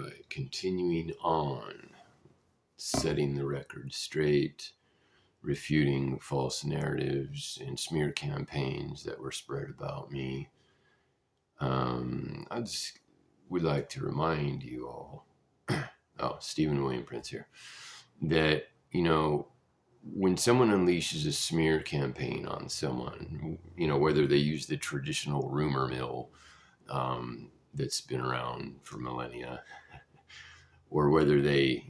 right, continuing on, setting the record straight, refuting false narratives and smear campaigns that were spread about me. I just would like to remind you all, Stephen William Prince here, that, when someone unleashes a smear campaign on someone, whether they use the traditional rumor mill that's been around for millennia, or whether they,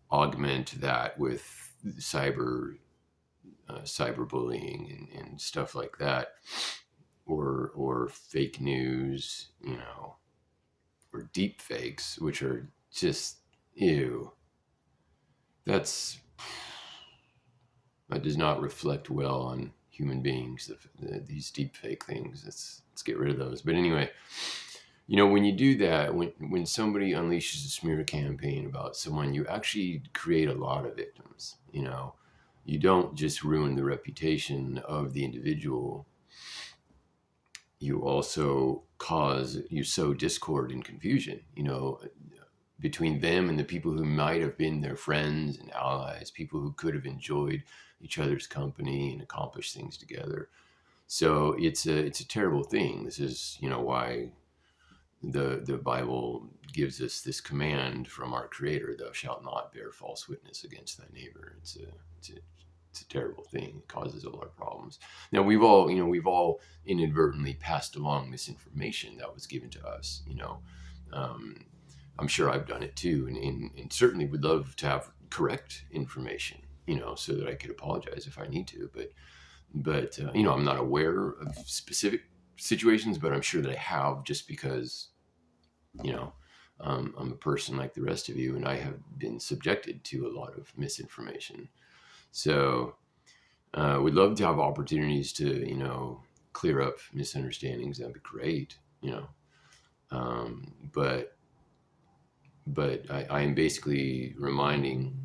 augment that with cyberbullying and stuff like that, or fake news, or deep fakes, which are just ew. That does not reflect well on human beings. These deep fake things. Let's get rid of those. But anyway, when you do that, when somebody unleashes a smear campaign about someone, you actually create a lot of victims. You don't just ruin the reputation of the individual. You also you sow discord and confusion, between them and the people who might have been their friends and allies, people who could have enjoyed each other's company and accomplished things together. So it's a terrible thing. This is, why the Bible gives us this command from our Creator: "Thou shalt not bear false witness against thy neighbor." It's a terrible thing. It causes a lot of problems. Now we've all inadvertently passed along misinformation that was given to us. I'm sure I've done it too, and certainly would love to have correct information, so that I could apologize if I need to. But I'm not aware of specific situations, but I'm sure that I have, just because, I'm a person like the rest of you, and I have been subjected to a lot of misinformation. So we'd love to have opportunities to, clear up misunderstandings. That'd be great, but I am basically reminding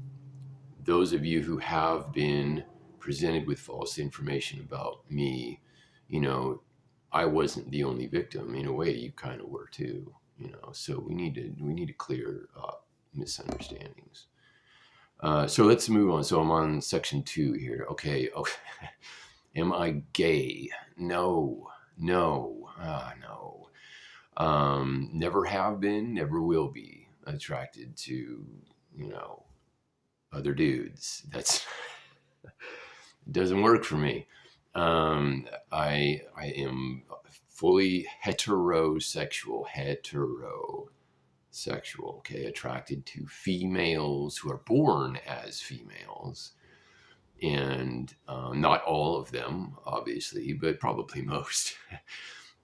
those of you who have been presented with false information about me, I wasn't the only victim. In a way, you kind of were too, so we need to clear up misunderstandings. So let's move on. So I'm on section 2 here. Okay. Am I gay? No. No. Never have been, never will be attracted to, other dudes. That's doesn't work for me. I am fully heterosexual, okay, attracted to females who are born as females, and not all of them, obviously, but probably most.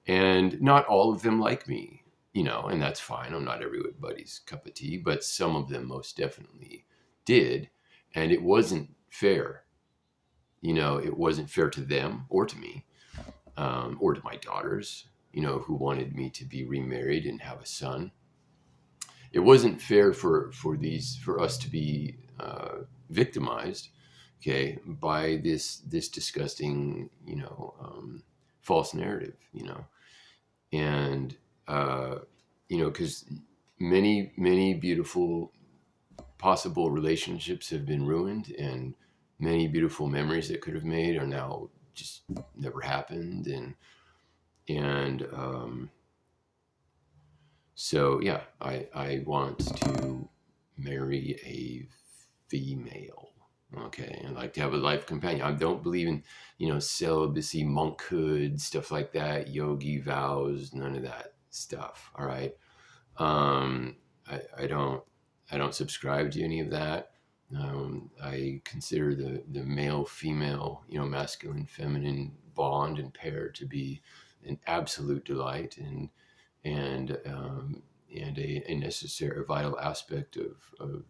And not all of them like me, and that's fine. I'm not everybody's cup of tea, but some of them most definitely did, and it wasn't fair. It wasn't fair to them or to me, or to my daughters, who wanted me to be remarried and have a son. It wasn't fair for us to be victimized, okay, by this disgusting, false narrative, and because many beautiful possible relationships have been ruined, and many beautiful memories that could have made are now just never happened, and so yeah, I want to marry a female. Okay, and like to have a life companion. I don't believe in, celibacy, monkhood, stuff like that, yogi vows, none of that stuff. All right, I don't subscribe to any of that. I consider the male female, masculine feminine bond and pair to be an absolute delight, and a necessary, vital aspect of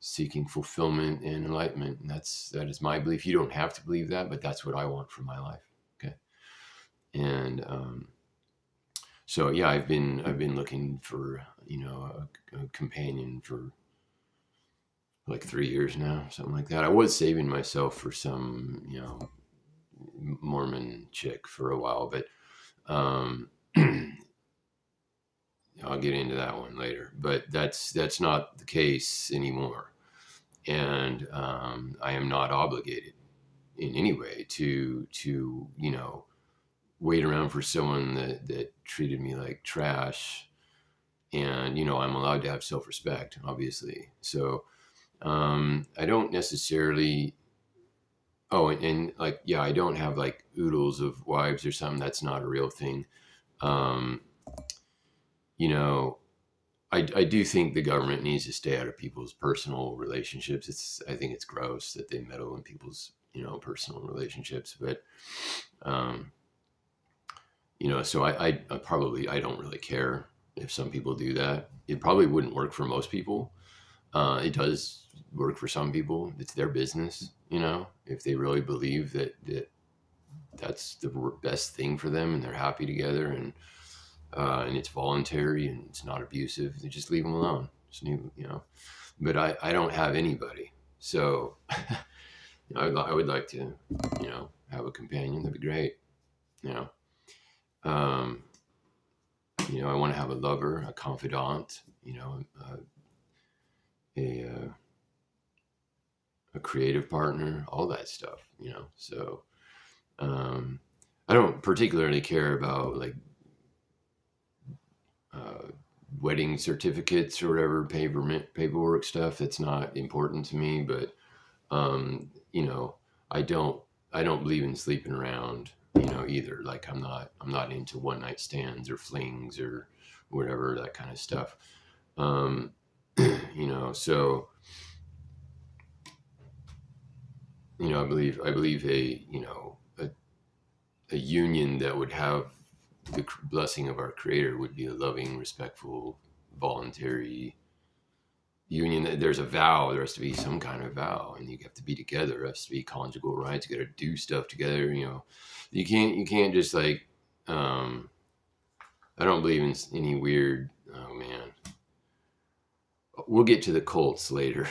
seeking fulfillment and enlightenment. And that is my belief. You don't have to believe that, but that's what I want for my life. Okay. And so yeah, I've been looking for a companion for like 3 years now, something like that. I was saving myself for some Mormon chick for a while, but I'll get into that one later, but that's not the case anymore. And I am not obligated in any way to wait around for someone that treated me like trash. And I'm allowed to have self-respect, obviously. So I don't necessarily. Oh, and like, yeah, I don't have like oodles of wives or something. That's not a real thing. Um, you know, I do think the government needs to stay out of people's personal relationships. I think it's gross that they meddle in people's, personal relationships. But, um, so I probably, I don't really care if some people do that. It probably wouldn't work for most people. It does work for some people. It's their business, if they really believe that's the best thing for them and they're happy together, and it's voluntary and it's not abusive, they just leave them alone. Just But I don't have anybody, so I would like to, have a companion. That'd be great. You know, um, I want to have a lover, a confidant. A a creative partner, all that stuff. So um, I don't particularly care about like uh, wedding certificates or whatever paperwork stuff. That's not important to me. But um, you know, I don't I don't believe in sleeping around. Either. Like I'm not into one night stands or flings or whatever, that kind of stuff. Um, so I believe a union that would have the blessing of our Creator would be a loving, respectful, voluntary union. There's a vow. There has to be some kind of vow, and you have to be together. There has to be conjugal rights. You got to do stuff together. You can't just like. I don't believe in any weird. Oh man, we'll get to the cults later.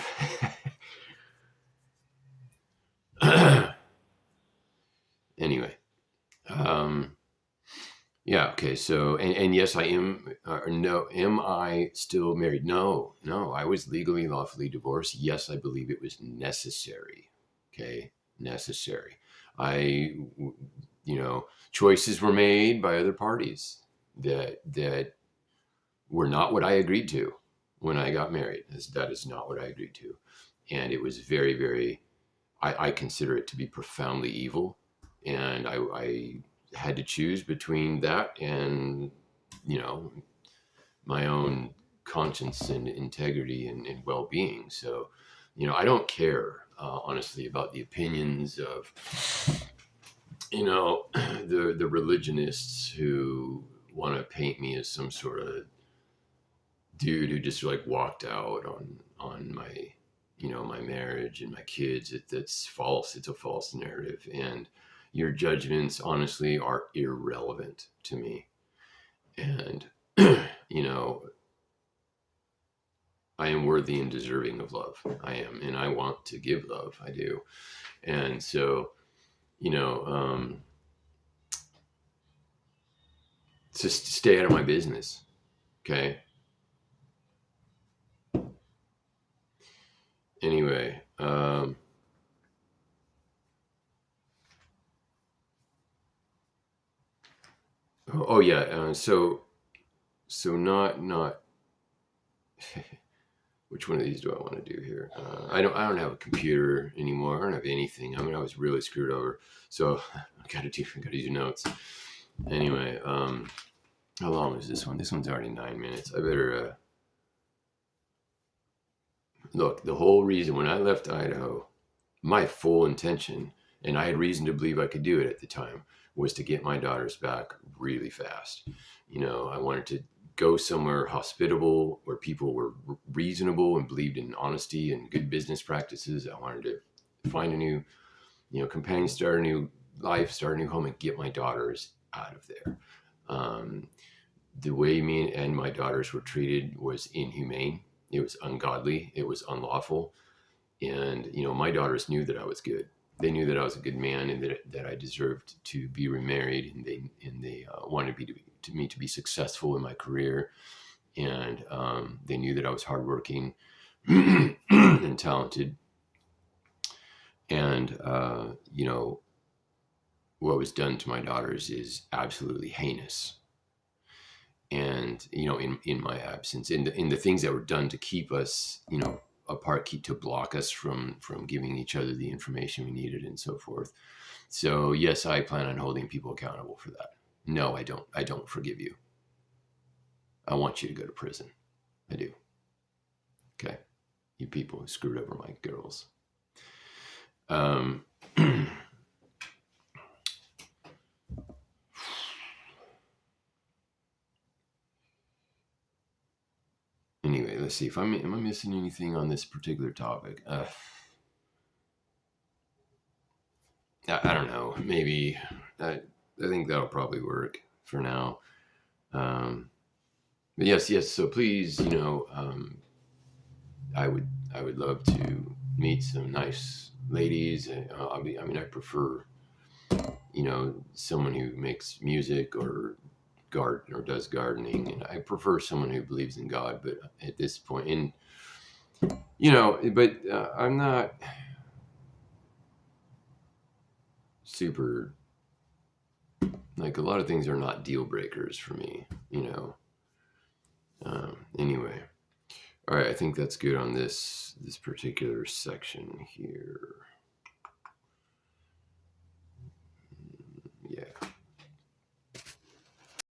Anyway, um, yeah, okay. So, and yes, I am. No, am I still married? No, no. I was legally, lawfully divorced. Yes, I believe it was necessary. Okay, necessary. I, choices were made by other parties that were not what I agreed to when I got married. That is not what I agreed to, and it was very, very. I consider it to be profoundly evil, and I had to choose between that and you know my own conscience and integrity and well-being. So I don't care, honestly, about the opinions of the religionists who want to paint me as some sort of dude who just like walked out on my my marriage and my kids. That's false. It's a false narrative, and your judgments honestly are irrelevant to me. And you know I am worthy and deserving of love. I am, and I want to give love. I do. And so you know just stay out of my business. Okay. Anyway, oh yeah, so not which one of these do I want to do here? I don't have a computer anymore. I don't have anything. I mean, I was really screwed over. So I gotta do notes. Anyway, how long is this one? This one's already 9 minutes. I better look. The whole reason when I left Idaho, my full intention, and I had reason to believe I could do it at the time, was to get my daughters back really fast. I wanted to go somewhere hospitable where people were reasonable and believed in honesty and good business practices. I wanted to find a new, companion, start a new life, start a new home, and get my daughters out of there. The way me and my daughters were treated was inhumane. It was ungodly. It was unlawful. And my daughters knew that I was good. They knew that I was a good man and that I deserved to be remarried, and they wanted me to be successful in my career. and they knew that I was hardworking and talented. And what was done to my daughters is absolutely heinous. And in my absence, in the things that were done to keep us apart, to block us from giving each other the information we needed and so forth. So yes, I plan on holding people accountable for that. No, I don't forgive you. I want you to go to prison. I do. Okay, you people who screwed over my girls. Anyway, let's see if am I missing anything on this particular topic. I don't know. Maybe I think that'll probably work for now. But yes. So please, I would love to meet some nice ladies. I prefer, someone who makes music or garden or does gardening, and I prefer someone who believes in God. But at this point, I'm not super, like, a lot of things are not deal breakers for me. Anyway, all right. I think that's good on this particular section here. Yeah.